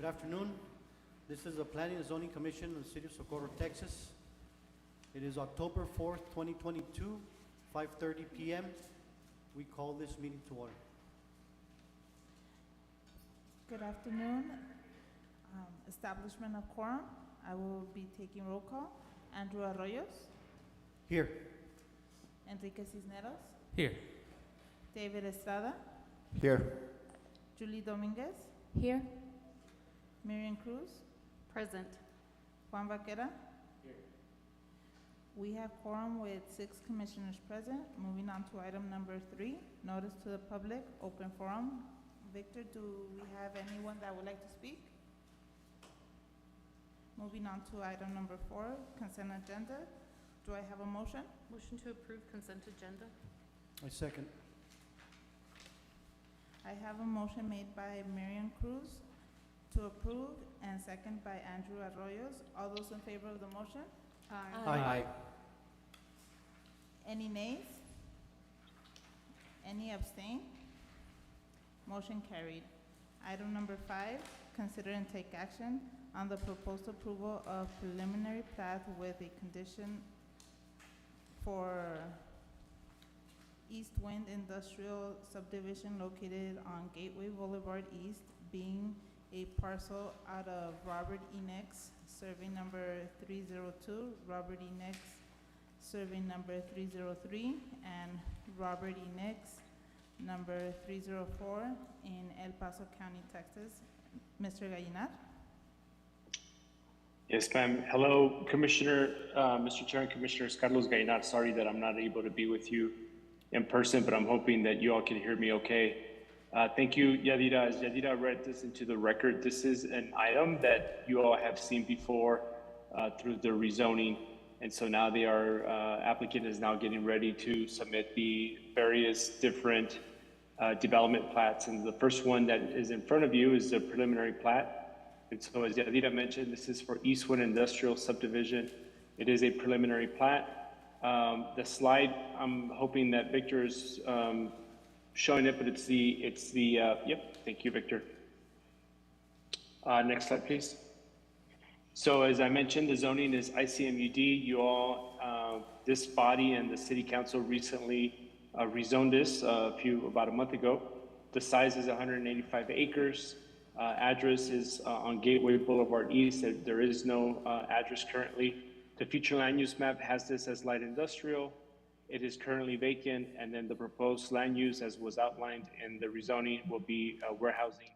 Good afternoon. This is the Planning and Zoning Commission of the City of Socorro, Texas. It is October 4th, 2022, 5:30 p.m. We call this meeting to order. Good afternoon. Establishment of quorum. I will be taking roll call. Andrew Arroyos, Here. Enrique Cisneros, Here. David Estrada, Here. Julie Dominguez, Here. Miriam Cruz, Present. Juan Vaquera. We have quorum with 6 commissioners present. Moving on to item number 3, notice to the public, open forum. Victor, do we have anyone that would like to speak? Moving on to item number 4, consent agenda. Do I have a motion? Motion to approve consent agenda. I second. I have a motion made by Miriam Cruz to approve and second by Andrew Arroyos. All those in favor of the motion? Aye. Any nays? Any abstain? Motion carried. Item number 5, consider and take action on the proposed approval of preliminary plat with a condition for Eastwood Industrial Subdivision located on Gateway Boulevard East, being a parcel out of Robert E. Nix, survey number 302, Robert E. Nix, survey number 303, and Robert E. Nix, number 304, in El Paso County, Texas. Mr. Gallinar? Yes, ma'am. Hello, Commissioner, Mr. Chair and Commissioners. Carlos Gallinar. Sorry that I'm not able to be with you in person, but I'm hoping that you all can hear me okay. Thank you, Yadira. As Yadira read this into the record, this is an item that you all have seen before through the rezoning. And so now they are, applicant is now getting ready to submit the various different development plats. And the first one that is in front of you is the preliminary plat. And so as Yadira mentioned, this is for Eastwood Industrial Subdivision. It is a preliminary plat. The slide, I'm hoping that Victor is showing it, but it's the yep, thank you, Victor. Next slide, please. So as I mentioned, the zoning is ICMUD. You all, this body and the city council recently rezoned this about a month ago. The size is 185 acres. Address is on Gateway Boulevard East. There is no address currently. The future land use map has this as light industrial. It is currently vacant, and then the proposed land use, as was outlined in the rezoning, will be warehousing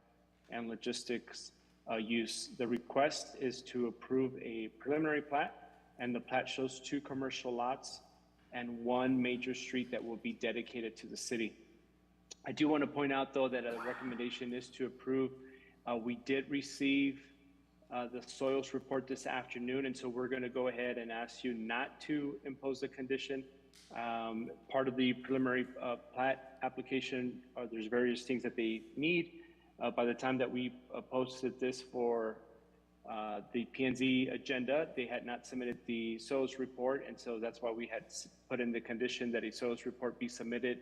and logistics use. The request is to approve a preliminary plat, and the plat shows 2 commercial lots and 1 major street that will be dedicated to the city. I do want to point out, though, that a recommendation is to approve. We did receive the soils report this afternoon, and so we're going to go ahead and ask you not to impose a condition. Part of the preliminary plat application, there's various things that they need. By the time that we posted this for the P&Z agenda, they had not submitted the soils report, and so that's why we had put in the condition that a soils report be submitted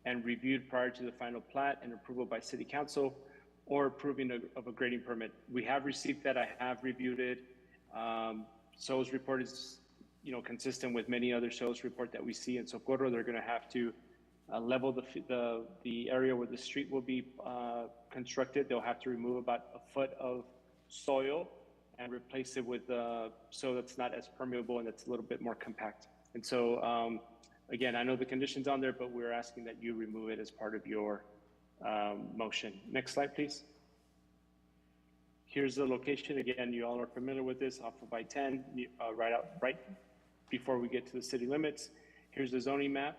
and reviewed prior to the final plat and approval by City Council, or approving of a grading permit. We have received that. I have reviewed it. Soils report is, consistent with many other soils report that we see in Socorro. They're going to have to level the area where the street will be constructed. They'll have to remove about a foot of soil and replace it with soil that's not as permeable and that's a little bit more compact. And so, again, I know the condition's on there, but we're asking that you remove it as part of your motion. Next slide, please. Here's the location. Again, you all are familiar with this, off of I-10, right before we get to the city limits. Here's the zoning map.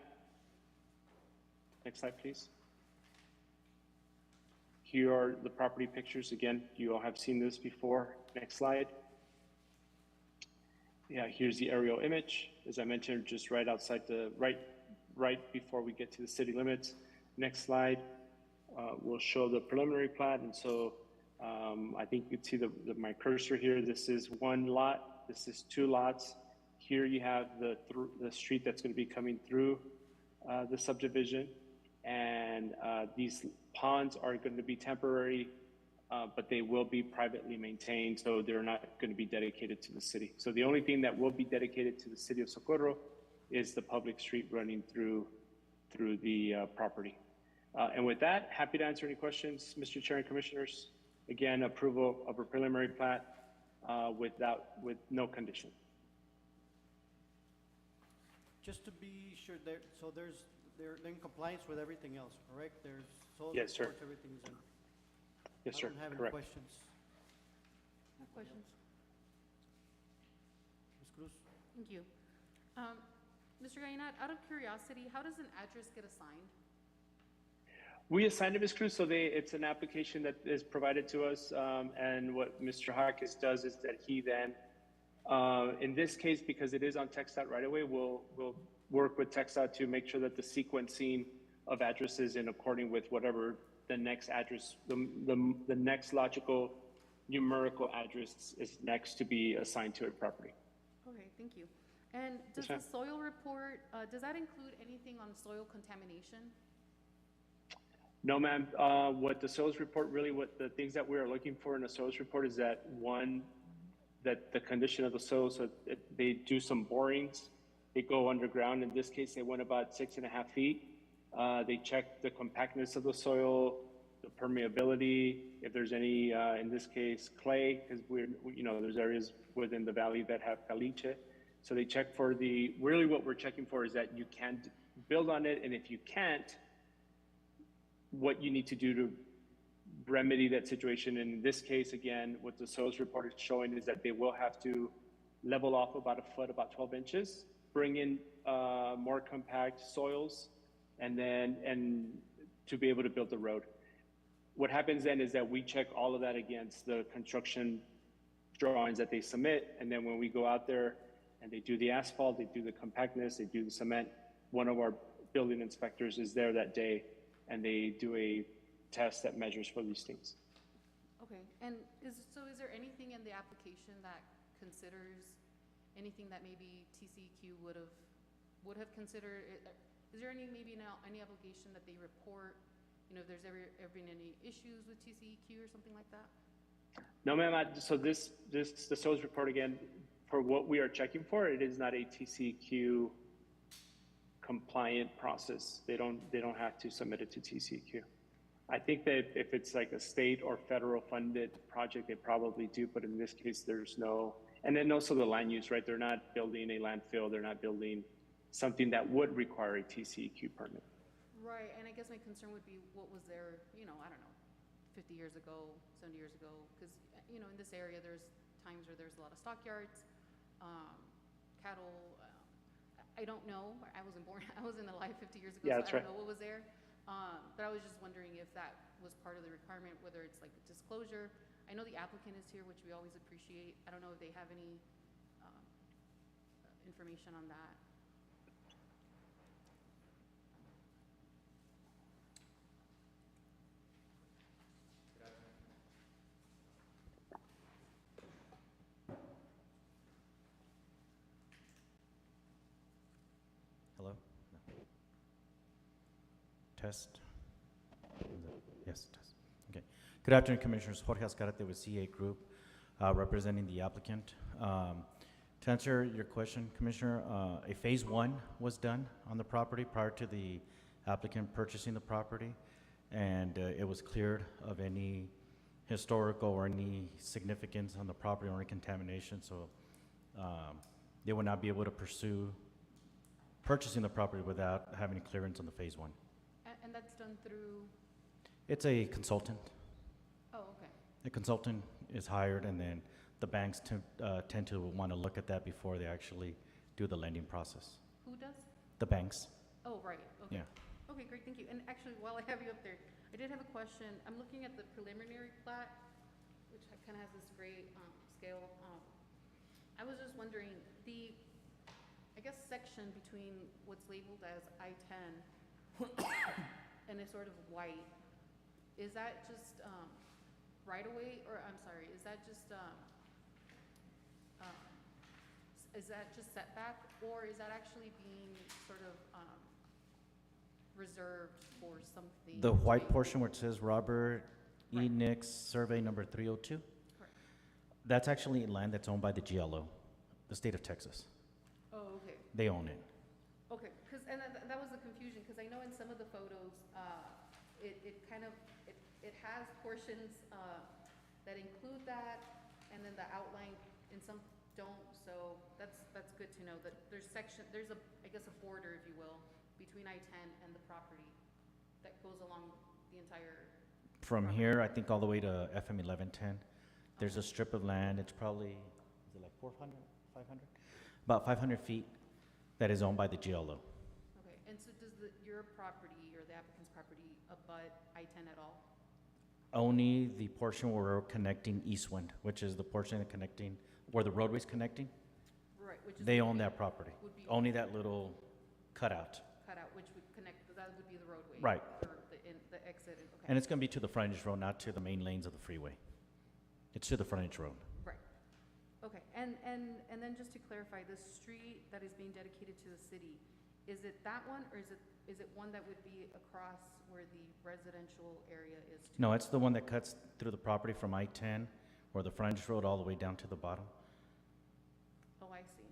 Next slide, please. Here are the property pictures. Again, you all have seen this before. Next slide. Yeah, here's the aerial image. As I mentioned, just right outside the right before we get to the city limits. Next slide. We'll show the preliminary plat, and so I think you can see my cursor here. This is 1 lot. This is 2 lots. Here you have the street that's going to be coming through the subdivision, and these ponds are going to be temporary but they will be privately maintained, so they're not going to be dedicated to the city. So the only thing that will be dedicated to the city of Socorro is the public street running through the property. And with that, happy to answer any questions, Mr. Chair and Commissioners. Again, approval of a preliminary plat with no condition. Just to be sure, they're in compliance with everything else, correct? There's soil Yes, sir. reports, everything's in. Yes, sir. I don't have any Correct. questions. I have questions. Ms. Cruz? Thank you. Mr. Gallinat, out of curiosity, how does an address get assigned? We assigned it, Ms. Cruz, so it's an application that is provided to us, and what Mr. Harkis does is that he then, in this case, because it is on TxDOT right away, we'll work with TxDOT to make sure that the sequencing of addresses in according with whatever the next address, the next logical numerical address is next to be assigned to a property. Okay, thank you. And does Yes, the ma'am. soil report, does that include anything on soil contamination? No, ma'am. What the soils report really, what the things that we are looking for in a soils report is that one, that the condition of the soil, so they do some borings, they go underground. In this case, they went about 6.5 feet. They check the compactness of the soil, the permeability, if there's any, in this case, clay, because there's areas within the valley that have caliche. So they check for really what we're checking for is that you can build on it, and if you can't, what you need to do to remedy that situation. In this case, again, what the soils report is showing is that they will have to level off about a foot, about 12 inches, bring in more compact soils, and to be able to build the road. What happens then is that we check all of that against the construction drawings that they submit, and then when we go out there and they do the asphalt, they do the compactness, they do the cement, one of our building inspectors is there that day, and they do a test that measures for these things. Okay, and is there anything in the application that considers anything that maybe TCEQ would have considered? Is there any obligation that they report, if there's ever been any issues with TCEQ or something like that? No, ma'am. So the soils report, again, for what we are checking for, it is not a TCEQ compliant process. They don't have to submit it to TCEQ. I think that if it's like a state or federal funded project, they probably do, but in this case, there's no. And then also the land use, right? They're not building a landfill. They're not building something that would require a TCEQ permit. Right, and I guess my concern would be what was there, I don't know, 50 years ago, 70 years ago, because, in this area, there's times where there's a lot of stockyards, cattle. I don't know. I wasn't born. I wasn't alive 50 years ago, Yeah, so that's I don't right. know what was there. But I was just wondering if that was part of the requirement, whether it's like disclosure. I know the applicant is here, which we always appreciate. I don't know if they have any information on that. Hello? No. Test? Yes, test. Okay. Good afternoon, Commissioners. Jorge Azcarate with CA Group, representing the applicant. To answer your question, Commissioner, a phase 1 was done on the property prior to the applicant purchasing the property, and it was cleared of any historical or any significance on the property or any contamination, so they would not be able to pursue purchasing the property without having clearance on the phase 1. And that's done through, It's a consultant. oh, okay. The consultant is hired, and then the banks tend to want to look at that before they actually do the lending process. Who does? The banks, Oh, right, okay. yeah. Okay, great, thank you. And actually, while I have you up there, I did have a question. I'm looking at the preliminary plat, which kind of has this gray scale. I was just wondering, I guess, section between what's labeled as I-10 and it's sort of white, is that just right away, or I'm sorry, is that just setback, or is that actually being sort of reserved for something? The white to be- portion where it says Robert Right. Enix survey number 302. Correct. That's actually land that's owned by the GLO, the state of Texas. Oh, okay. They own it. Okay, because, and that was the confusion, because I know in some of the photos, it kind of, it has portions that include that, and then the outline, and some don't, so that's good to know, that there's I guess a border, if you will, between I-10 and the property that goes along the entire, From here, I think all the way to FM 1110, there's a strip of land, it's probably, is it like 400, 500? About 500 feet that is owned by the GLO. okay, and so does your property, or the applicant's property, abut I-10 at all? Only the portion where we're connecting Eastwood, which is the portion connecting, where the roadway's connecting, Right, which is. they own that property. Would be Only that little cutout. cutout, which would connect, that would be the roadway. Right. Or the exit, okay. And it's gonna be to the frontage road, not to the main lanes of the freeway. It's to the frontage road. Right. Okay, and then just to clarify, the street that is being dedicated to the city, is it that one, or is it one that would be across where the residential area is too? No, it's the one that cuts through the property from I-10 or the frontage road all the way down to the bottom. Oh, I see.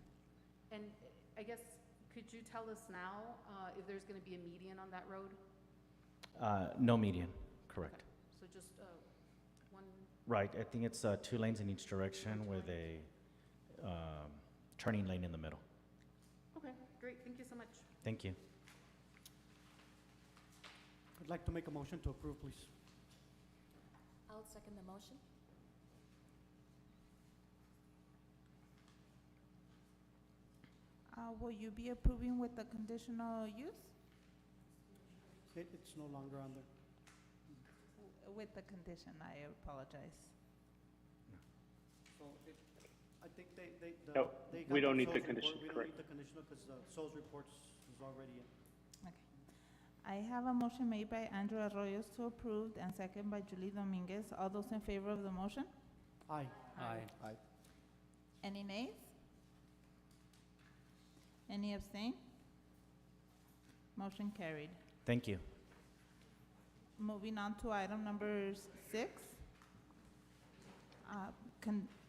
And I guess, could you tell us now if there's gonna be a median on that road? No median, correct. So just one, Right, I think it's 2 lanes in each direction with a turning lane in the middle. okay, great, thank you so much. Thank you. I'd like to make a motion to approve, please. I'll second the motion. Will you be approving with the conditional use? It's no longer on there. With the condition, I apologize. So I think they No, they we got don't need the SOL's report. condition, We don't correct. need the conditional because the SOL's reports is already in. Okay. I have a motion made by Andrew Arroyos to approve and second by Julie Dominguez. All those in favor of the motion? Aye. Aye. Any nays? Any abstain? Motion carried. Thank you. Moving on to item number 6.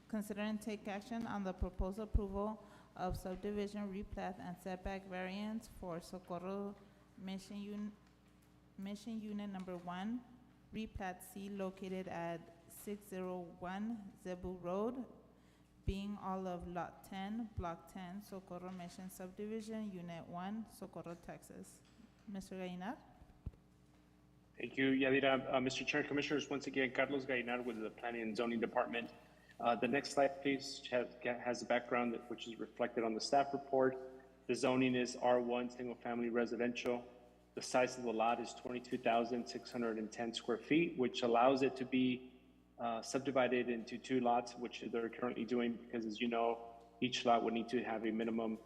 Consider and take action on the proposed approval of subdivision replat and setback variance for Socorro Mission Unit Number 1, replat C located at 601 Zebu Road, being all of Lot 10, Block 10, Socorro Mission Subdivision, Unit 1, Socorro, Texas. Mr. Gainar? Thank you, Yadira. Mr. Chair, Commissioners, once again, Carlos Gainar with the Planning and Zoning Department. The next slide, please, has the background which is reflected on the staff report. The zoning is R1, single-family residential. The size of the lot is 22,610 square feet, which allows it to be subdivided into 2 lots, which they're currently doing, because as you know, each lot would need to have a minimum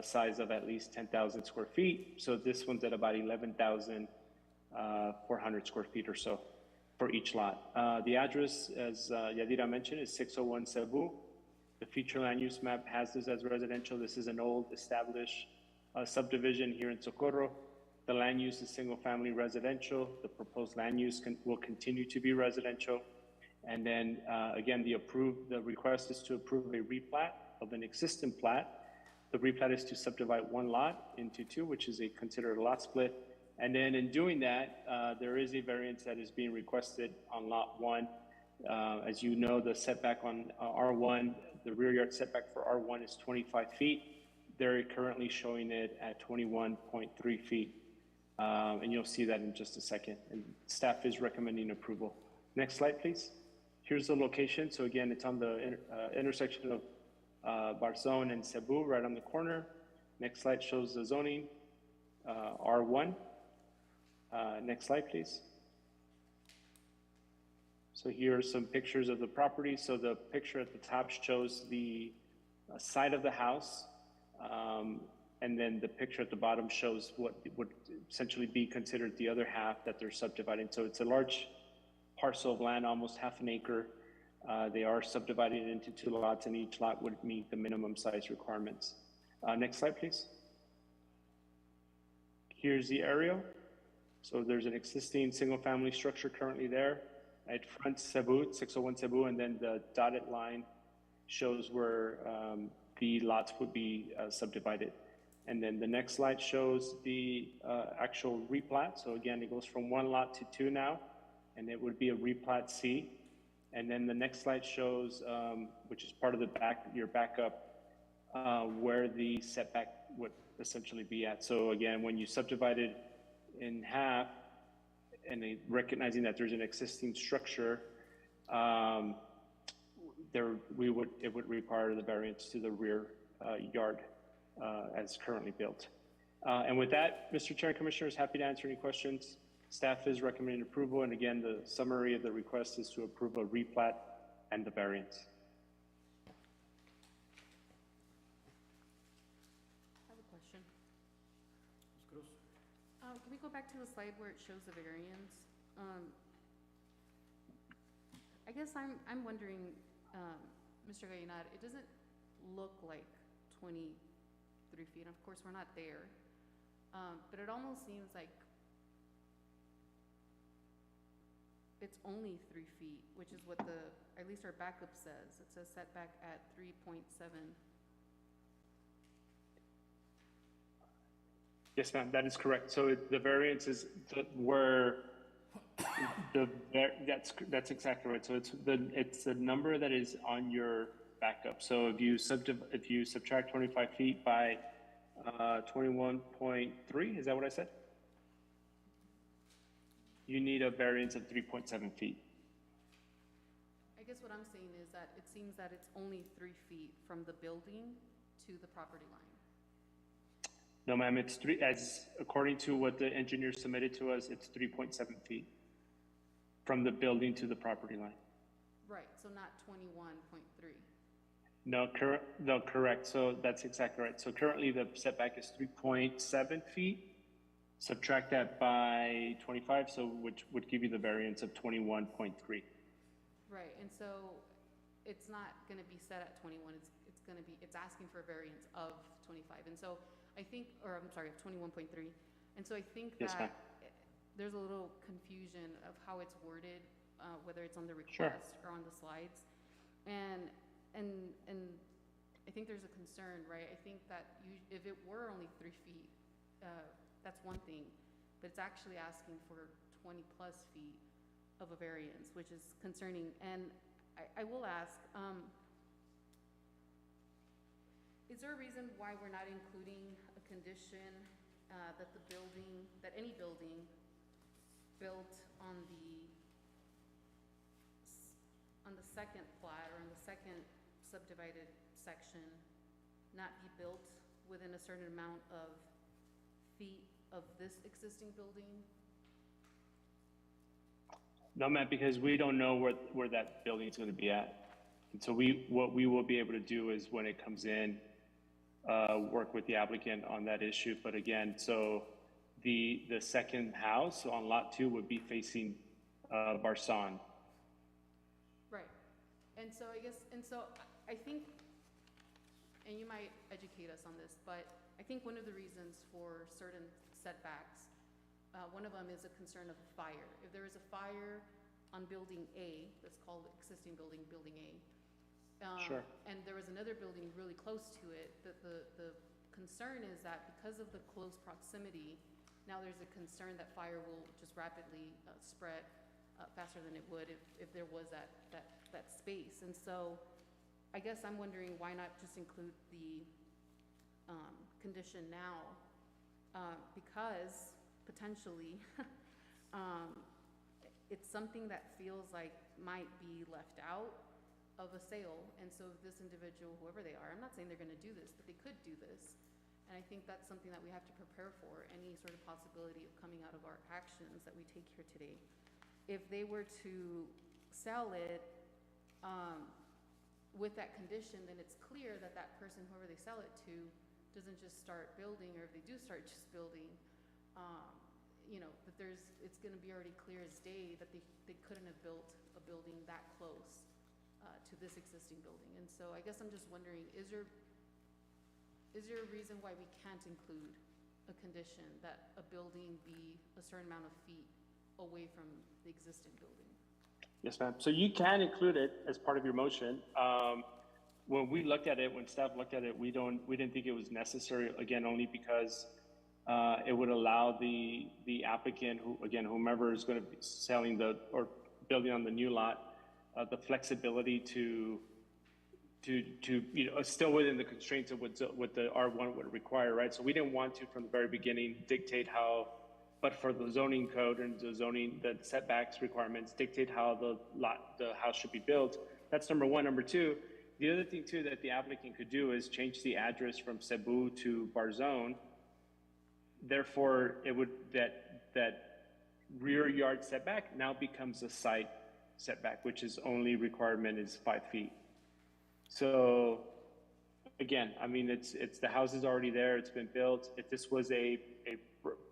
size of at least 10,000 square feet. So this one's at about 11,400 square feet or so for each lot. The address, as Yadira mentioned, is 601 Cebu. The future land use map has this as residential. This is an old established subdivision here in Socorro. The land use is single-family residential. The proposed land use will continue to be residential. And then, again, the request is to approve a replat of an existing plat. The replat is to subdivide 1 lot into 2, which is considered a lot split. And then in doing that, there is a variance that is being requested on lot 1. As you know, the setback on R1, the rear yard setback for R1 is 25 feet. They're currently showing it at 21.3 feet. And you'll see that in just a second. And staff is recommending approval. Next slide, please. Here's the location. So again, it's on the intersection of Barzon and Cebu, right on the corner. Next slide shows the zoning, R1. Next slide, please. So here are some pictures of the property. So the picture at the top shows the side of the house. And then the picture at the bottom shows what would essentially be considered the other half that they're subdividing. So it's a large parcel of land, almost half an acre. They are subdivided into 2 lots, and each lot would meet the minimum size requirements. Next slide, please. Here's the aerial. So there's an existing single-family structure currently there. It fronts Cebu, 601 Cebu, and then the dotted line shows where the lots would be subdivided. And then the next slide shows the actual replat. So again, it goes from one lot to two now, and it would be a replat C. And then the next slide shows, which is part of your backup, where the setback would essentially be at. So again, when you subdivide it in half, and recognizing that there's an existing structure, it would require the variance to the rear yard as currently built. And with that, Mr. Chair and Commissioners, happy to answer any questions. Staff is recommending approval, and again, the summary of the request is to approve a replat and the variance. I have a question. Ms. Cruz? Can we go back to the slide where it shows the variance? I guess I'm wondering, Mr. Gallinat, it doesn't look like 23 feet. Of course, we're not there. But it almost seems like it's only 3 feet, which is what at least our backup says. It says setback at 3.7. Yes, ma'am, that is correct. So the variance is that's exactly right. So it's the number that is on your backup. So if you subtract 25 feet by 21.3, is that what I said? You need a variance of 3.7 feet. I guess what I'm saying is that it seems that it's only 3 feet from the building to the property line. No, ma'am, it's according to what the engineer submitted to us, it's 3.7 feet from the building to the property line. Right, so not 21.3. No, correct. So that's exactly right. So currently the setback is 3.7 feet. Subtract that by 25, so which would give you the variance of 21.3. Right, and so it's not gonna be set at 21, it's asking for a variance of 25. And so I think, or I'm sorry, of 21.3. And so I think Yes, ma'am. that there's a little confusion of how it's worded, whether it's on the Sure. request or on the slides. And I think there's a concern, right? I think that if it were only 3 feet, that's one thing, but it's actually asking for 20 plus feet of a variance, which is concerning. And I will ask, is there a reason why we're not including a condition that any building built on the second plat or in the second subdivided section not be built within a certain amount of feet of this existing building? No, ma'am, because we don't know where that building is going to be at. And so what we will be able to do is when it comes in, work with the applicant on that issue. But again, so the second house on lot 2 would be facing Barsan. Right. And so I think, and you might educate us on this, but I think one of the reasons for certain setbacks, one of them is a concern of fire. If there is a fire on building A, that's called existing building, building A, Sure. and there was another building really close to it, the concern is that because of the close proximity, now there's a concern that fire will just rapidly spread faster than it would if there was that space. And so I guess I'm wondering why not just include the condition now, because potentially it's something that feels like might be left out of a sale. And so if this individual, whoever they are, I'm not saying they're going to do this, but they could do this. And I think that's something that we have to prepare for, any sort of possibility of coming out of our actions that we take here today. If they were to sell it with that condition, then it's clear that that person, whoever they sell it to, doesn't just start building, or if they do start just building, that it's going to be already clear as day that they couldn't have built a building that close to this existing building. And so I guess I'm just wondering, is there a reason why we can't include a condition that a building be a certain amount of feet away from the existing building? Yes, ma'am. So you can include it as part of your motion. When we looked at it, when staff looked at it, we didn't think it was necessary, again, only because it would allow the applicant, whomever is going to be selling or building on the new lot, the flexibility to still within the constraints of what the R1 would require, right? So we didn't want to, from the very beginning, dictate how, but for the zoning code and the setbacks requirements, dictate how the house should be built. That's number one. Number two, the other thing too that the applicant could do is change the address from Cebu to Barzone. Therefore, it would, that rear yard setback now becomes a side setback, which is only requirement is 5 feet. So again, I mean, it's the house is already there, it's been built. If this was a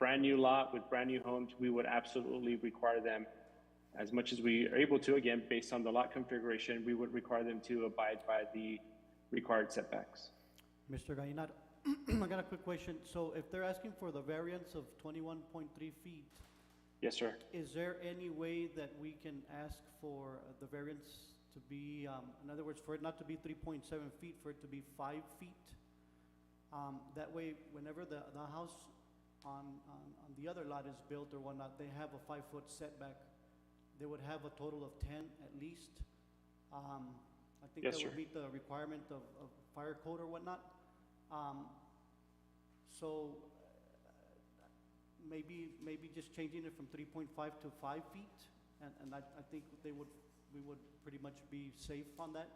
brand new lot with brand new homes, we would absolutely require them as much as we are able to, again, based on the lot configuration, we would require them to abide by the required setbacks. Mr. Gallinado, I got a quick question. So if they're asking for the variance of 21.3 feet, Yes, sir. is there any way that we can ask for the variance to be, in other words, for it not to be 3.7 feet, for it to be 5 feet? That way, whenever the house on the other lot is built or whatnot, they have a 5-foot setback. They would have a total of 10 at least. I think Yes, that sir. would meet the requirement of fire code or whatnot. So maybe just changing it from 3.5 to 5 feet, and I think we would pretty much be safe on that.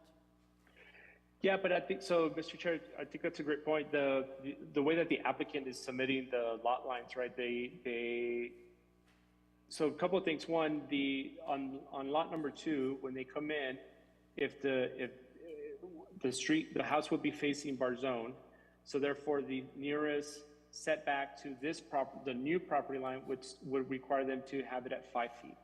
Yeah, but I think, so, Mr. Chair, I think that's a great point. The way that the applicant is submitting the lot lines, right, so a couple of things. One, on lot number 2, when they come in, if the house would be facing Barzone, so therefore the nearest setback to the new property line would require them to have it at 5 feet.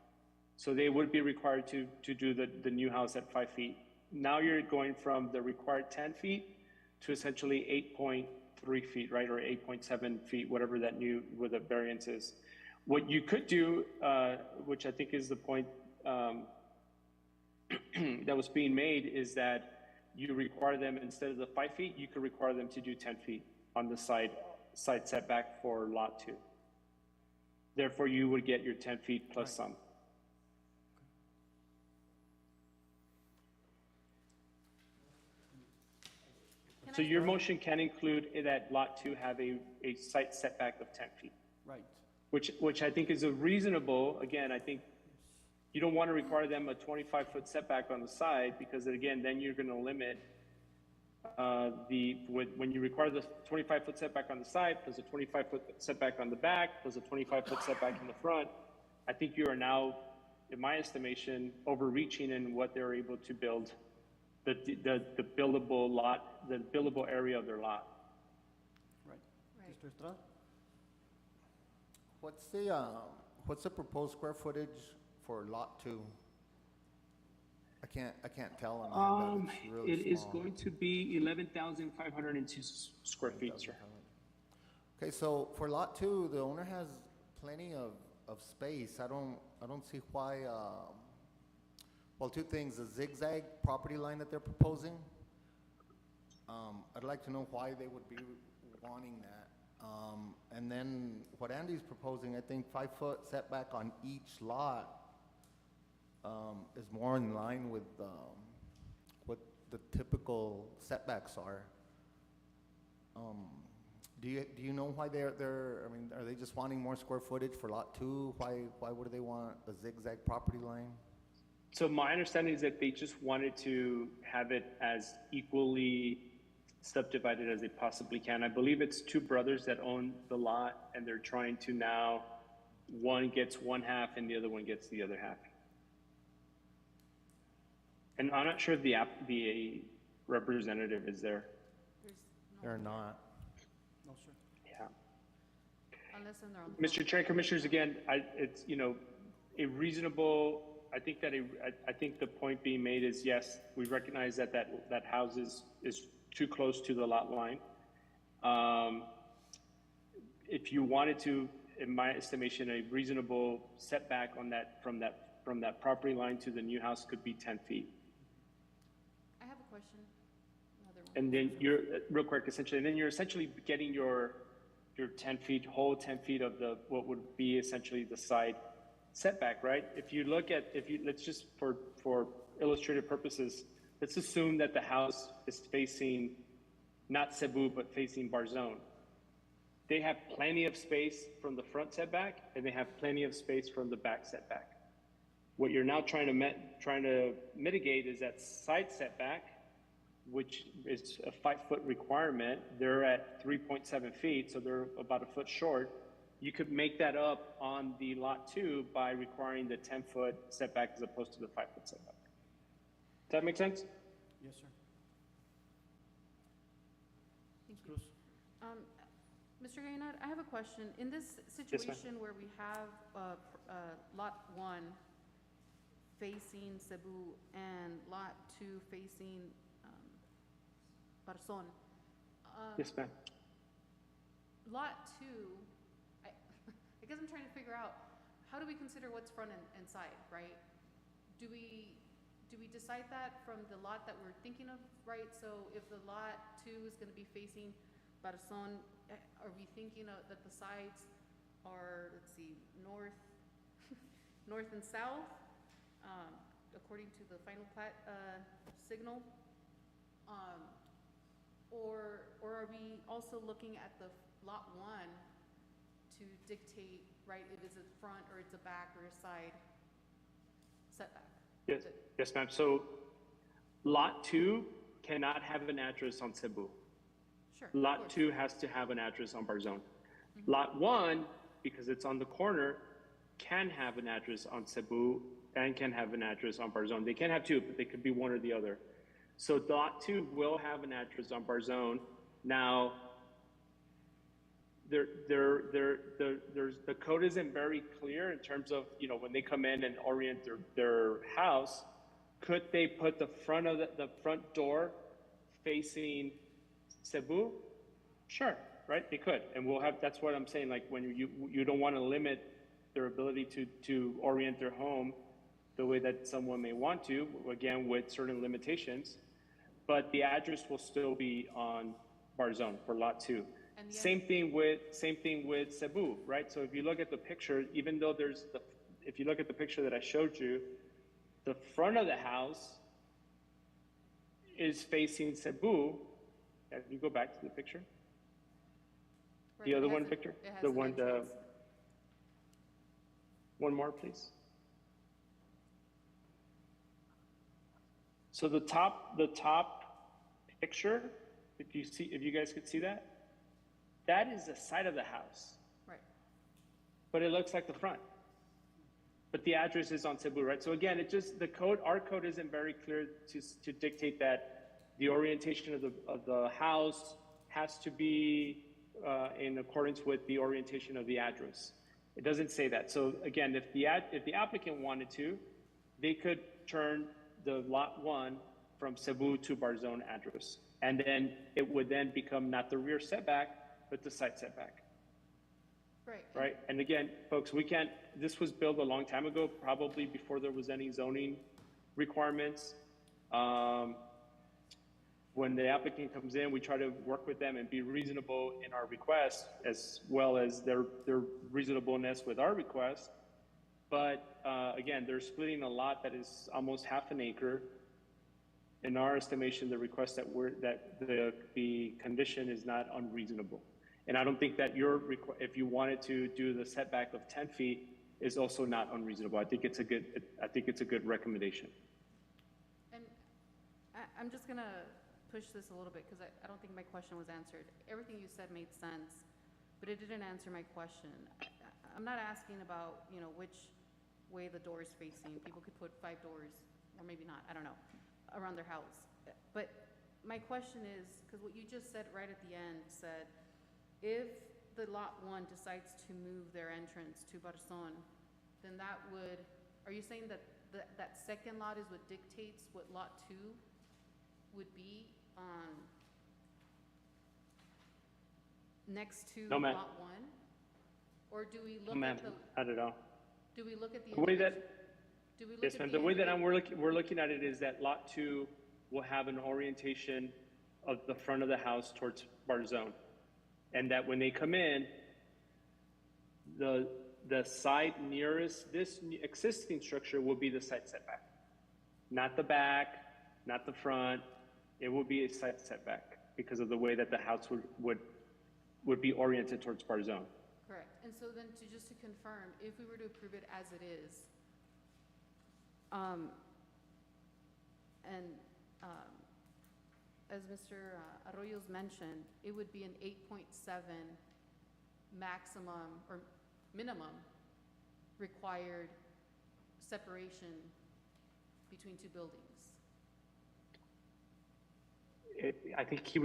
So they would be required to do the new house at 5 feet. Now you're going from the required 10 feet to essentially 8.3 feet, right, or 8.7 feet, whatever the variance is. What you could do, which I think is the point that was being made, is that you require them, instead of the 5 feet, you could require them to do 10 feet on the side setback for lot 2. Therefore, you would get your 10 feet plus some. So your motion can include that lot 2 have a site setback of 10 feet. Right. Which I think is a reasonable, again, I think you don't want to require them a 25-foot setback on the side, because again, then you're going to limit when you require the 25-foot setback on the side, plus a 25-foot setback on the back, plus a 25-foot setback in the front. I think you are now, in my estimation, overreaching in what they're able to build, the buildable lot, the buildable area of their lot. Right. Right. Mr. Estrada? What's the proposed square footage for lot 2? I can't tell on that. It's really It is small. going to be 11,502 square feet, sir. Okay, so for lot 2, the owner has plenty of space. I don't see why. Well, 2 things: the zigzag property line that they're proposing. I'd like to know why they would be wanting that. And then what Andy's proposing, I think 5-foot setback on each lot is more in line with what the typical setbacks are. Do you know why they're? I mean, are they just wanting more square footage for lot 2? Why would they want a zigzag property line? So my understanding is that they just wanted to have it as equally subdivided as they possibly can. I believe it's 2 brothers that own the lot, and they're trying to now, one gets 1/2 and the other one gets the other half. And I'm not sure if the representative is there. There's They're not. No, sir. Yeah. unless they're on. Mr. Chair, Commissioners, again, it's, a reasonable, I think the point being made is, yes, we recognize that house is too close to the lot line. If you wanted to, in my estimation, a reasonable setback on that, from that from that property line to the new house could be 10 feet. I have a question, another one. And then you're, real quick, essentially, and then you're essentially getting your 10 feet, whole 10 feet of the, what would be essentially the side setback, right? If you look at, let's just, for illustrative purposes, let's assume that the house is facing, not Cebu, but facing Barzone. They have plenty of space from the front setback, and they have plenty of space from the back setback. What you're now trying to mitigate is that side setback, which is a 5-foot requirement. They're at 3.7 feet, so they're about a foot short. You could make that up on the lot 2 by requiring the 10-foot setback as opposed to the 5-foot setback. Does that make sense? Yes, sir. Thank you. Cruz? Mr. Gaynor, I have a question. In this situation where we have lot 1 facing Cebu and lot 2 facing Barzon. Yes, ma'am. Lot 2, I guess I'm trying to figure out, how do we consider what's front and side, right? Do we decide that from the lot that we're thinking of, right? So if the lot 2 is gonna be facing Barzon, are we thinking that the sides are, let's see, north, north and south, according to the final plat signal? Or are we also looking at the lot 1 to dictate, right, if it's a front or it's a back or a side setback? Yes, yes, ma'am. So lot 2 cannot have an address on Cebu. Sure. Lot 2 has to have an address on Barzone. Lot 1, because it's on the corner, can have an address on Cebu and can have an address on Barzone. They can have 2, but they could be 1 or the other. So lot 2 will have an address on Barzone. Now, the code isn't very clear in terms of, you know, when they come in and orient their house, could they put the front of the front door facing Cebu? Sure, right? They could, and we'll have. That's what I'm saying. Like when you don't want to limit their ability to orient their home the way that someone may want to, again with certain limitations, but the address will still be on Barzone for lot 2. Same thing with Cebu, right? So if you look at the picture, even though if you look at the picture that I showed you, the front of the house is facing Cebu. If you go back to the picture, Right, the other one, Victor, the one, one more, please. So the top picture, if you guys could see that, that is the side of the house. Right. But it looks like the front. But the address is on Cebu, right? So again, our code isn't very clear to dictate that the orientation of the house has to be in accordance with the orientation of the address. It doesn't say that. So again, if the applicant wanted to, they could turn the lot 1 from Cebu to Barzone address. And then it would then become not the rear setback, but the side setback. Right. Right? And again, folks, this was built a long time ago, probably before there was any zoning requirements. When the applicant comes in, we try to work with them and be reasonable in our request, as well as their reasonableness with our request. But again, they're splitting a lot that is almost half an acre. In our estimation, the request that the condition is not unreasonable. And I don't think that if you wanted to do the setback of 10 feet is also not unreasonable. I think it's a good recommendation. And I'm just gonna push this a little bit because I don't think my question was answered. Everything you said made sense, but it didn't answer my question. I'm not asking about, you know, which way the door is facing. People could put 5 doors, or maybe not, I don't know, around their house. But my question is, because what you just said right at the end said, if the lot 1 decides to move their entrance to Barzon, then that would, are you saying that that second lot is what dictates what lot 2 would be on next to No, ma'am. lot 1? Or do we look No, ma'am, at the, not at all. do we look at the The way individual, Do we look Yes, at ma'am. the The way that individ- we're looking at it is that lot 2 will have an orientation of the front of the house towards our zone. And that when they come in, the side nearest this existing structure will be the side setback. Not the back, not the front. It will be a side setback because of the way that the house would be oriented towards our zone. Correct. And so then just to confirm, if we were to approve it as it is, as Mr. Arroyo's mentioned, it would be an 8.7 maximum or minimum required separation between two buildings. I think he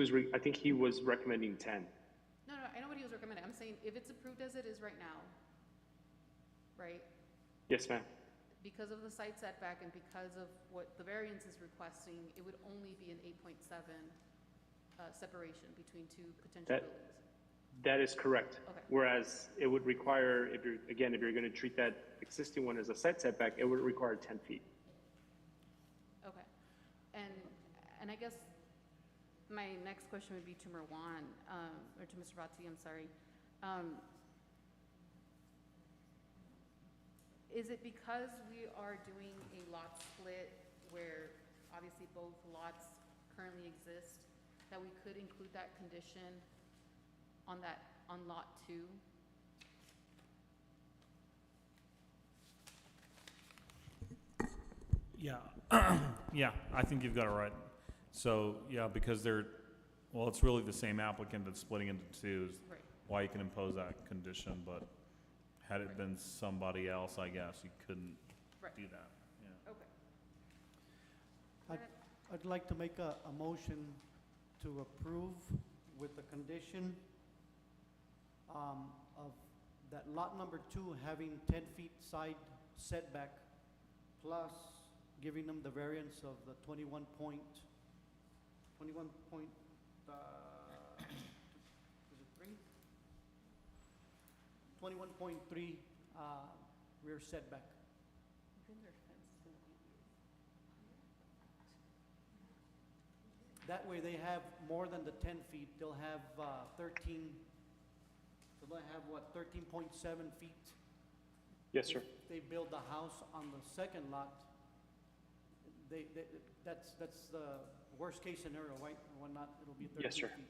was recommending 10. No, I know what he was recommending. I'm saying if it's approved as it is right now, right? Yes, ma'am. Because of the site setback and because of what the variance is requesting, it would only be an 8.7 separation between two potential buildings. That is correct. Okay. Whereas it would require, if you're going to treat that existing one as a side setback, it would require 10 feet. Okay. And I guess my next question would be to Marwan, or to Mr. Bhatti, I'm sorry. Is it because we are doing a lot split where obviously both lots currently exist, that we could include that condition on lot 2? Yeah, yeah, I think you've got it right. So, yeah, because it's really the same applicant that's splitting into two, is Right. why you can impose that condition, but had it been somebody else, I guess, you couldn't Right. do that, yeah. Okay. I'd like to make a motion to approve with the condition of that lot number 2 having 10 feet side setback, plus giving them the variance of the 21 point, is it 3? 21.3 rear setback. Then their fence is gonna be That way they have more than the 10 feet, they'll have 13, so they'll have what, 13.7 feet? Yes, sir. If they build the house on the second lot, that's the worst case scenario, right? When not, it'll be 13 Yes, sir. feet.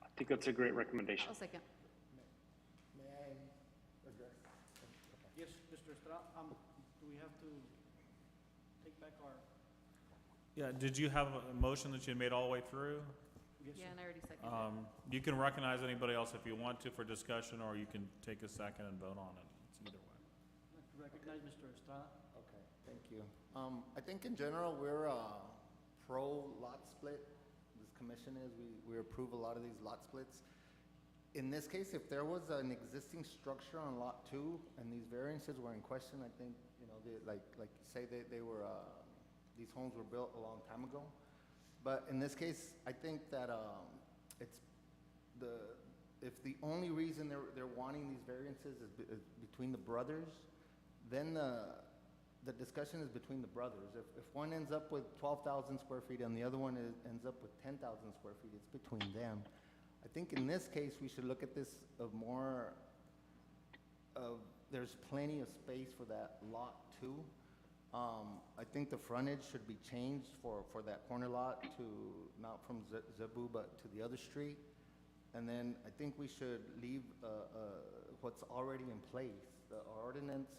I think that's a great recommendation. I'll second. May I address? Yes, Mr. Estrada, do we have to take back our, Yeah, did you have a motion that you had made all the way through? yes, Yeah, sir. and I already seconded it. You can recognize anybody else if you want to for discussion, or you can take a second and vote on it. It's either way. I'd like to recognize Mr. Estrada. Okay, thank you. I think in general, we're pro lot split. This commission is, we approve a lot of these lot splits. In this case, if there was an existing structure on lot 2 and these variances were in question, I think, like you say, they were, these homes were built a long time ago. But in this case, I think that if the only reason they're wanting these variances is between the brothers, then the discussion is between the brothers. If one ends up with 12,000 square feet and the other one ends up with 10,000 square feet, it's between them. I think in this case, we should look at this there's plenty of space for that lot 2. I think the frontage should be changed for that corner lot to, not from Zebu, but to the other street. And then I think we should leave what's already in place. The ordinance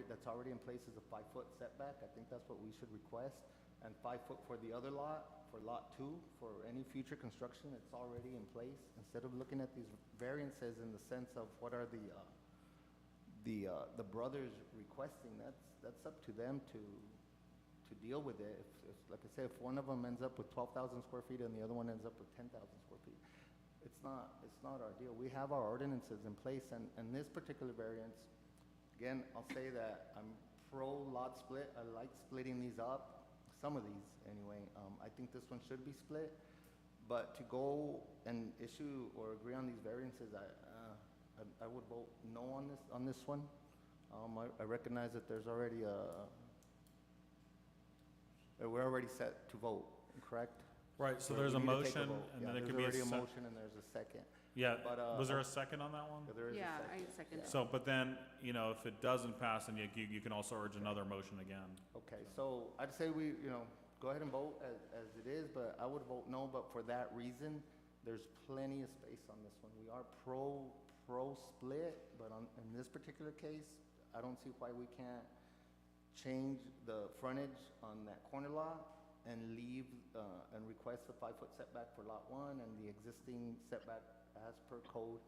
that's already in place is a 5-foot setback. I think that's what we should request. And 5 foot for the other lot, for lot 2, for any future construction, it's already in place. Instead of looking at these variances in the sense of what are the brothers requesting, that's up to them to deal with it. If, like I say, if one of them ends up with 12,000 square feet and the other one ends up with 10,000 square feet, it's not our deal. We have our ordinances in place, and this particular variance, again, I'll say that I'm pro lot split. I like splitting these up, some of these anyway. I think this one should be split, but to go and issue or agree on these variances, I would vote no on this one. I recognize that there's already we're already set to vote, correct? Right, so Or there's we a need to take motion, vote. and Yeah, then it could be a there's already a sec- motion and there's a second. Yeah, But, was there a second on that one? Yeah, there is a Yeah, second. I second it. So, but then, you know, if it doesn't pass, then you can also urge another motion again. Okay, so I'd say we, go ahead and vote as it is, but I would vote no, but for that reason, there's plenty of space on this one. We are pro split, but in this particular case, I don't see why we can't change the frontage on that corner lot and leave, and request a 5-foot setback for lot 1 and the existing setback as per code,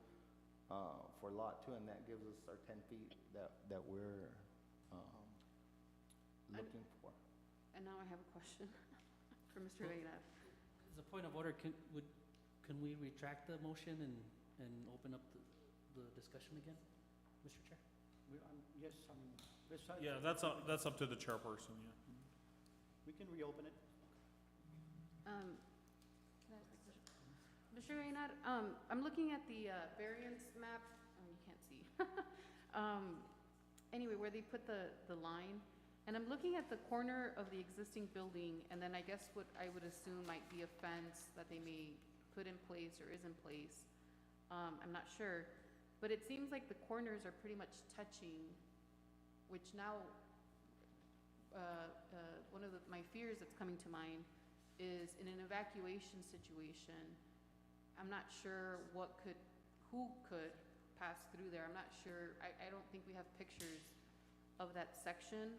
for lot 2, and that gives us our 10 feet that we're, looking for. And now I have a question for Mr. Reyna. As a point of order, can we retract the motion and open up the discussion again, Mr. Chair? Yes, besides. Yeah, that's up to the chairperson, yeah. We can reopen it. Can I ask a question? Mr. Reynard, I'm looking at the variance map, oh, you can't see. Anyway, where they put the line, and I'm looking at the corner of the existing building, and then I guess what I would assume might be a fence that they may put in place or is in place. I'm not sure, but it seems like the corners are pretty much touching, which now, one of my fears that's coming to mind is in an evacuation situation, I'm not sure who could pass through there. I'm not sure, I don't think we have pictures of that section,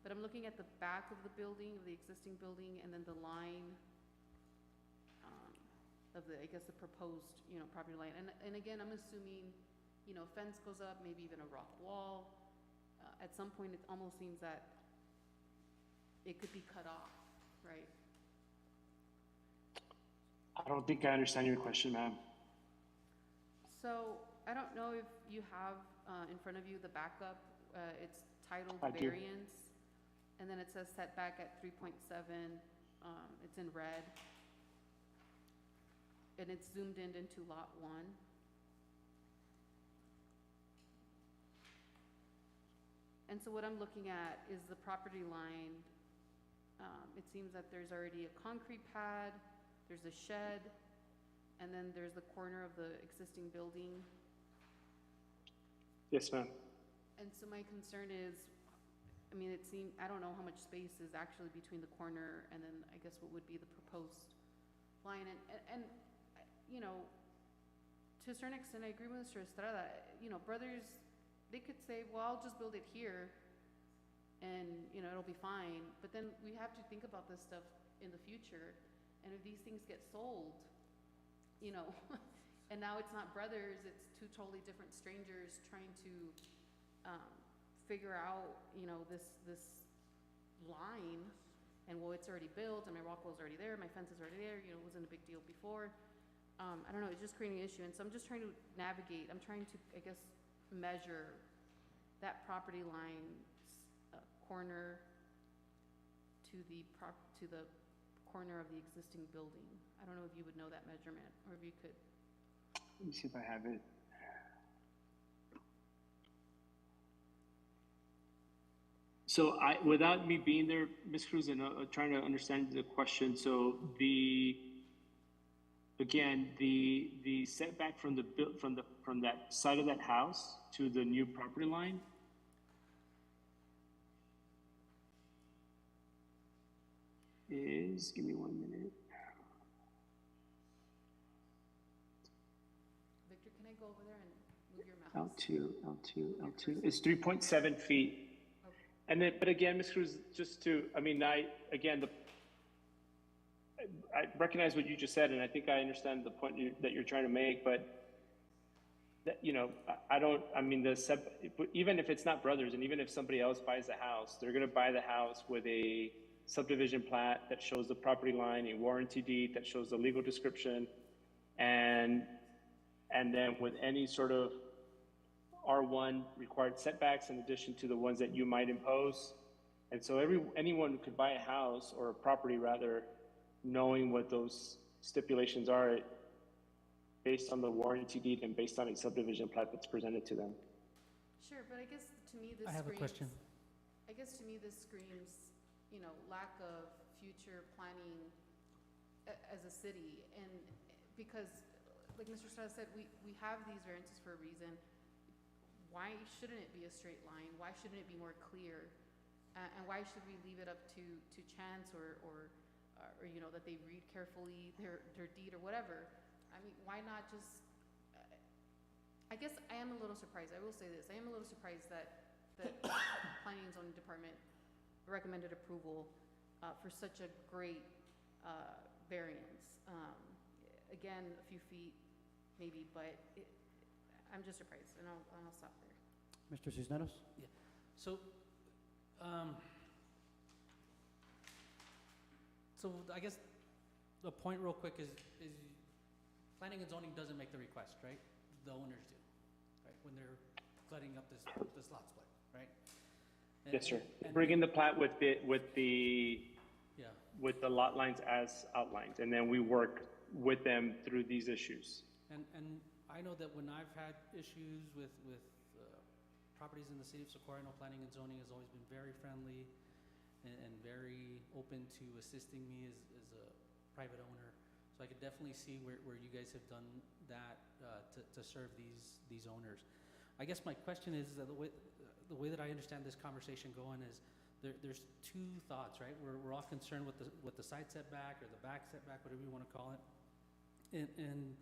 but I'm looking at the back of the building, of the existing building, and then the line of the, I guess, the proposed, property line. And again, I'm assuming, fence goes up, maybe even a rock wall. At some point, it almost seems that it could be cut off, right? I don't think I understand your question, ma'am. So, I don't know if you have in front of you the backup, it's titled I do. variance, and then it says setback at 3.7, it's in red. And it's zoomed in into lot 1. And so what I'm looking at is the property line. It seems that there's already a concrete pad, there's a shed, and then there's the corner of the existing building. Yes, ma'am. And so my concern is, I don't know how much space is actually between the corner and then I guess what would be the proposed line. And to a certain extent, I agree with Mr. Estrada. Brothers, they could say, well, I'll just build it here and, it'll be fine. But then we have to think about this stuff in the future. And if these things get sold, and now it's not brothers, it's two totally different strangers trying to figure out, this line, and well, it's already built, and my rock wall's already there, my fence is already there, it wasn't a big deal before. I don't know, it's just creating an issue, and so I'm just trying to navigate, I'm trying to, I guess, measure that property line corner to the corner of the existing building. I don't know if you would know that measurement, or if you could. Let me see if I have it. So without me being there, Ms. Cruz, and trying to understand the question, so the setback from that side of that house to the new property line is, give me 1 minute. Victor, can I go over there and move your mouse? L2, it's 3.7 feet. Okay. And then, but again, Ms. Cruz, just to, I recognize what you just said, and I think I understand the point that you're trying to make, but that, even if it's not brothers, and even if somebody else buys the house, they're gonna buy the house with a subdivision plat that shows the property line, a warranty deed that shows the legal description, and then with any sort of R1 required setbacks in addition to the ones that you might impose. And so anyone could buy a house, or a property rather, knowing what those stipulations are based on the warranty deed and based on a subdivision plat that's presented to them. Sure, but I guess to me, this I have a question. I guess to me, this screams, lack of future planning as a city. And because, like Mr. Estrada said, we have these variances for a reason. Why shouldn't it be a straight line? Why shouldn't it be more clear? And why should we leave it up to chance or that they read carefully their deed or whatever? I mean, why not just, I guess I am a little surprised. I will say this. I am a little surprised that Planning and Zoning Department recommended approval for such a great variance. Again, a few feet maybe, but I'm just surprised, and I'll stop there. Mr. Cisneros? So, I guess the point real quick is planning and zoning doesn't make the request, right? The owners do, right? When they're flooding up this lot split, right? Yes, sir. and- Bring in the plat with the Yeah, with the lot lines as outlined, and then we work with them through these issues. and I know that when I've had issues with properties in the city of Socorro, I know planning and zoning has always been very friendly and very open to assisting me as a private owner. So I could definitely see where you guys have done that to serve these owners. I guess my question is that the way that I understand this conversation going is there's two thoughts, right? We're all concerned with the side setback or the back setback, whatever you want to call it, and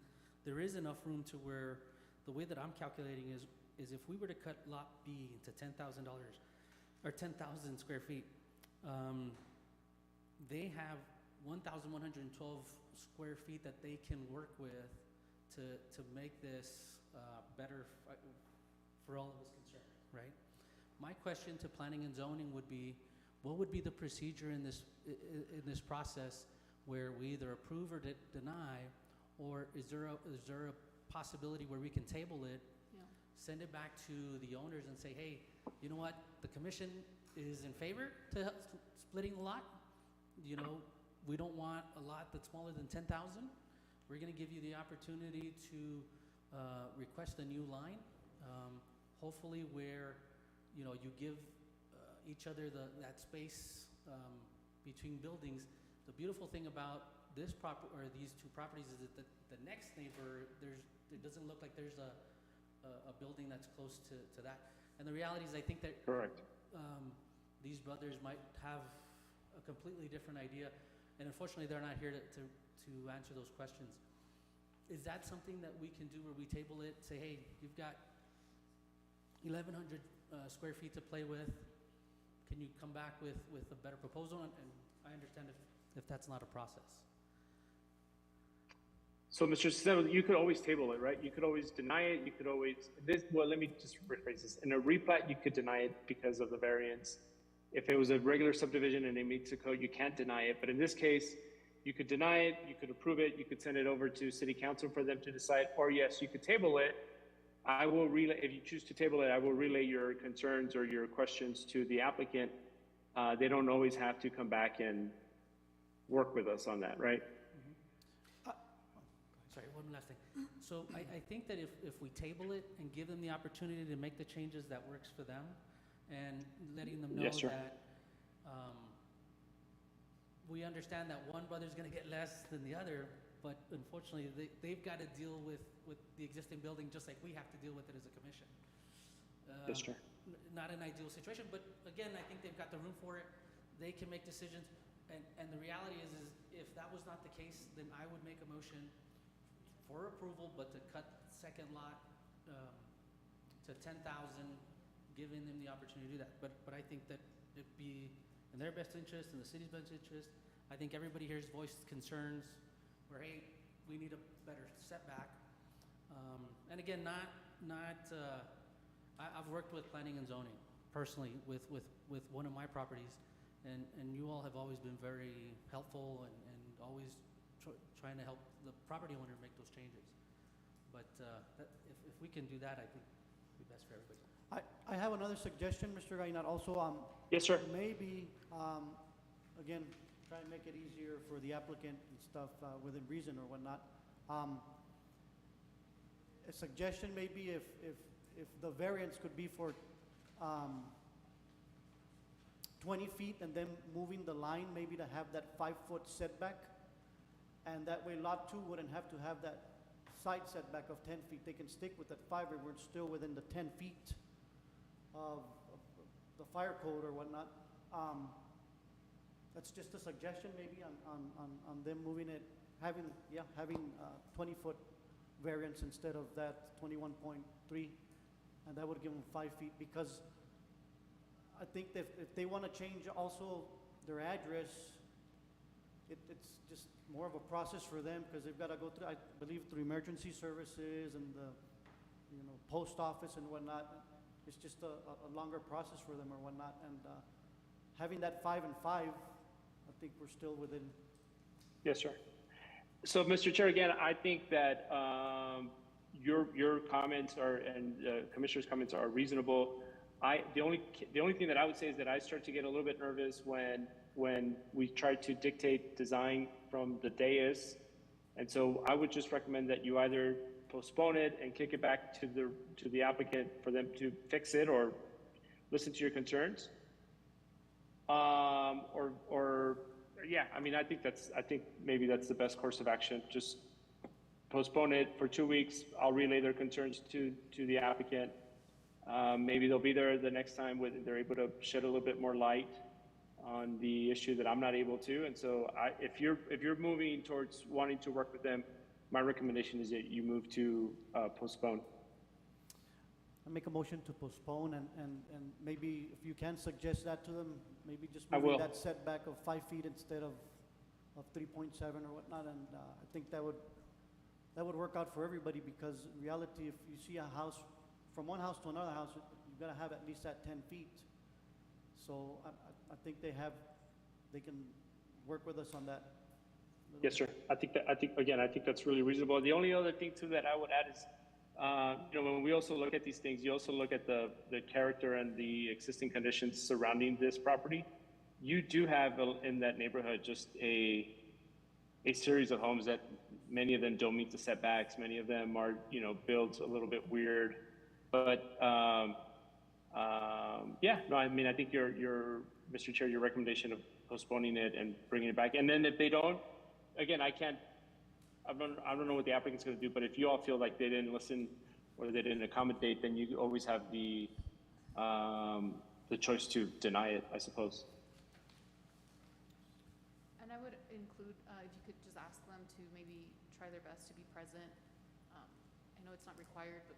there is enough room to where the way that I'm calculating is if we were to cut lot B into $10,000 or 10,000 square feet, they have 1,112 square feet that they can work with to make this better for all of us concerned, right? My question to planning and zoning would be, what would be the procedure in this process where we either approve or deny, or is there a possibility where we can table it, Yeah. send it back to the owners and say, hey, you know what, the commission is in favor to splitting the lot. We don't want a lot that's smaller than 10,000. We're going to give you the opportunity to request a new line, hopefully where you give each other that space between buildings. The beautiful thing about these two properties is that the next neighbor, it doesn't look like there's a building that's close to that. And the reality is, I think that Correct. these brothers might have a completely different idea, and unfortunately, they're not here to answer those questions. Is that something that we can do where we table it, say, hey, you've got 1,100 square feet to play with. Can you come back with a better proposal? And I understand if that's not a process. So, Mr. Cicero, you could always table it, right? You could always deny it. You could always, let me just rephrase this. In a replat, you could deny it because of the variance. If it was a regular subdivision and it meets the code, you can't deny it. But in this case, you could deny it, you could approve it, you could send it over to City Council for them to decide, or yes, you could table it. I will relay, if you choose to table it, I will relay your concerns or your questions to the applicant. They don't always have to come back and work with us on that, right? Sorry, one last thing. So I think that if we table it and give them the opportunity to make the changes that works for them, and letting them know Yes, sir. that we understand that one brother's going to get less than the other, but unfortunately they've got to deal with the existing building just like we have to deal with it as a commission. Yes, sir. Not an ideal situation, but again, I think they've got the room for it. They can make decisions, and the reality is if that was not the case, then I would make a motion for approval, but to cut second lot to 10,000, giving them the opportunity to do that. But I think that it'd be in their best interest, in the city's best interest. I think everybody here's voiced concerns where, hey, we need a better setback. And again, I've worked with planning and zoning personally with one of my properties, and you all have always been very helpful and always trying to help the property owner make those changes. But if we can do that, I think it'd be best for everybody. I have another suggestion, Mr. Gainat, also, Yes, sir. maybe, again, try and make it easier for the applicant and stuff, within reason or whatnot. A suggestion maybe if the variance could be for um, 20 feet and then moving the line maybe to have that 5-foot setback. And that way lot 2 wouldn't have to have that side setback of 10 feet. They can stick with that 5 if we're still within the 10 feet of the fire code or whatnot. That's just a suggestion maybe on them moving it, having 20-foot variance instead of that 21.3, and that would give them 5 feet, because I think that if they want to change also their address, it's just more of a process for them, because they've got to go through, I believe, through emergency services and the, post office and whatnot. It's just a longer process for them or whatnot, and having that 5 and 5, I think we're still within. Yes, sir. So, Mr. Chair, again, I think that your comments and Commissioner's comments are reasonable. The only thing that I would say is that I start to get a little bit nervous when we try to dictate design from the dais, and so I would just recommend that you either postpone it and kick it back to the applicant for them to fix it or listen to your concerns. Yeah, I mean, I think maybe that's the best course of action. Just postpone it for 2 weeks. I'll relay their concerns to the applicant. Maybe they'll be there the next time when they're able to shed a little bit more light on the issue that I'm not able to. And so if you're moving towards wanting to work with them, my recommendation is that you move to postpone. I make a motion to postpone, and maybe if you can suggest that to them, maybe just I moving will. that setback of 5 feet instead of 3.7 or whatnot, and I think that would work out for everybody, because in reality, if you see a house, from one house to another house, you've got to have at least that 10 feet. So I think they can work with us on that. Yes, sir. I think that's really reasonable. The only other thing too that I would add is, when we also look at these things, you also look at the character and the existing conditions surrounding this property. You do have in that neighborhood just a series of homes that many of them don't meet the setbacks. Many of them are, built a little bit weird. But I mean, I think your Mr. Chair, your recommendation of postponing it and bringing it back, and then if they don't, again, I don't know what the applicant's going to do, but if you all feel like they didn't listen or they didn't accommodate, then you always have the choice to deny it, I suppose. And I would include, if you could just ask them to maybe try their best to be present. I know it's not required, but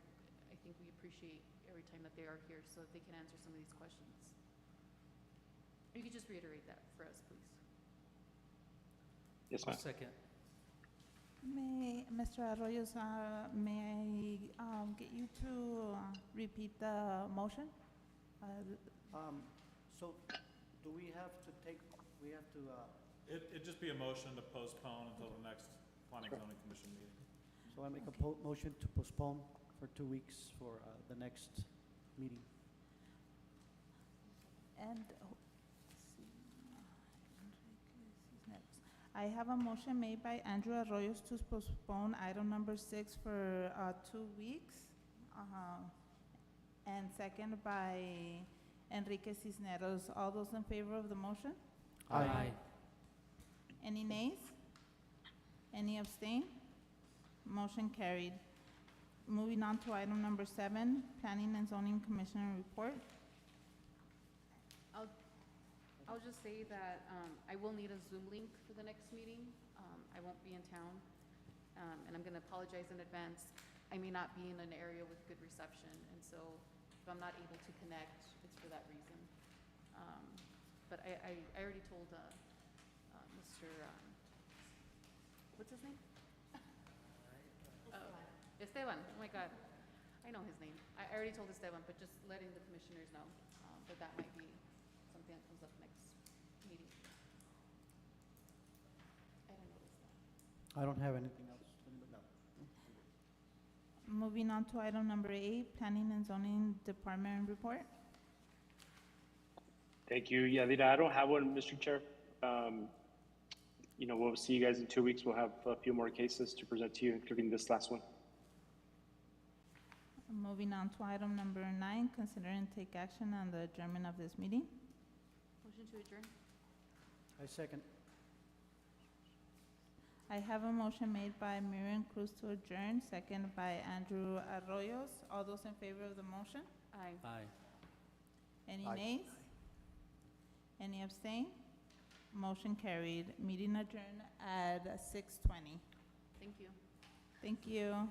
I think we appreciate every time that they are here so that they can answer some of these questions. You could just reiterate that for us, please. Yes, I'll ma'am. second. Mr. Arroyos, may I get you to repeat the motion? So do we have to It'd just be a motion to postpone until the next Planning and Zoning Commission meeting. so I make a motion to postpone for 2 weeks for the next meeting. And, I have a motion made by Andrew Arroyos to postpone item number 6 for 2 weeks, and second by Enrique Cisneros. All those in favor of the motion? Aye. Any nays? Any abstain? Motion carried. Moving on to item number 7, Planning and Zoning Commissioner report. I'll just say that I will need a Zoom link for the next meeting. I won't be in town, and I'm going to apologize in advance. I may not be in an area with good reception, and so if I'm not able to connect, it's for that reason. But I already told Mr. What's his name? Esteban. Oh my God, I know his name. I already told Esteban, but just letting the commissioners know that might be something that comes up next meeting. I didn't notice that. I don't have anything else. No. Moving on to item number 8, Planning and Zoning Department report. Thank you. Yeah, Lita, I don't have one, Mr. Chair. We'll see you guys in 2 weeks. We'll have a few more cases to present to you, including this last one. Moving on to item number 9, consider and take action on the adjournment of this meeting. Motion to adjourn? I second. I have a motion made by Miriam Cruz to adjourn, second by Andrew Arroyos. All those in favor of the motion? Aye. Aye. Any Aye. nays? Any abstain? Motion carried. Meeting adjourned at 6:20. Thank you. Thank you.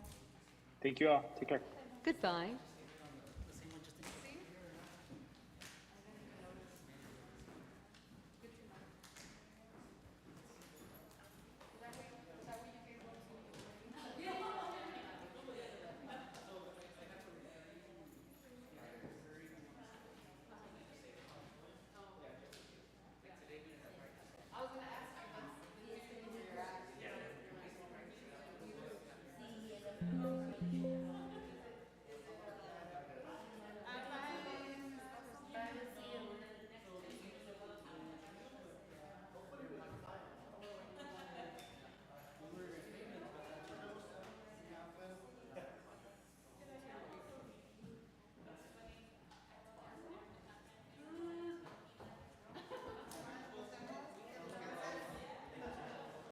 Thank you all. Take care. Goodbye.